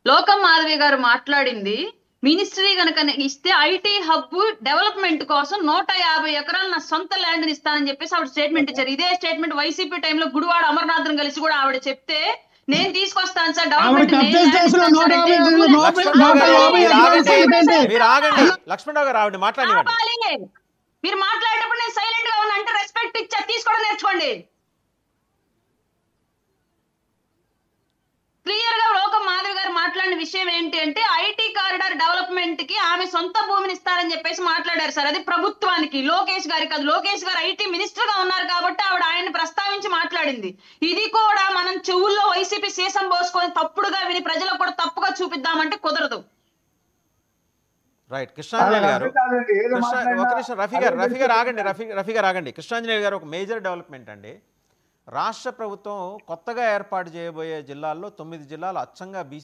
లోకం మాధవి గారు మాట్లాడింది మినిస్ట్రీ గనక ఇస్తే ఐటీ హబ్ డెవలప్మెంట్ కోసం 150 ఎకరాలు నా సొంత ల్యాండ్ ఇస్తానని చెప్పేసి ఆవిడ స్టేట్మెంట్ ఇచ్చారు. ఇదే స్టేట్మెంట్ వైసీపీ టైంలో గుడివాడ అమర్నాథ్ కలిసి కూడా ఆవిడ చెప్తే నేను తీసుకొస్తాను సార్ డెవలప్మెంట్ లక్ష్మణరావు గారు ఆవిడ మాట్లాడి మీరు మాట్లాడేటప్పుడు నేను సైలెంట్ గా ఉన్నా అంటే రెస్పెక్ట్ ఇచ్చా తీసుకోవడం నేర్చుకోండి. క్లియర్ గా లోకం మాధవి గారు మాట్లాడిన విషయం ఏంటి అంటే ఐటీ కారిడార్ డెవలప్మెంట్ కి ఆమె సొంత భూమిని ఇస్తారని చెప్పేసి మాట్లాడారు సార్. అది ప్రభుత్వానికి, లోకేష్ గారికి కాదు. లోకేష్ గారు ఐటీ మినిస్టర్ గా ఉన్నారు కాబట్టి ఆవిడ ఆయన ప్రస్తావించి మాట్లాడింది. ఇది కూడా మనం చెవుల్లో వైసీపీ సీసం పోసుకొని తప్పుడుగా విని ప్రజలకు కూడా తప్పుగా చూపిద్దామంటే కుదరదు. రైట్. కృష్ణాంజనేయులు గారు ఒక నిమిషం. రఫీ గారు ఆగండి. కృష్ణాంజనేయులు గారు ఒక మేజర్ డెవలప్మెంట్ అండి. రాష్ట్ర ప్రభుత్వం కొత్తగా ఏర్పాటు చేయబోయే జిల్లాల్లో 9 జిల్లాలు అచ్చంగా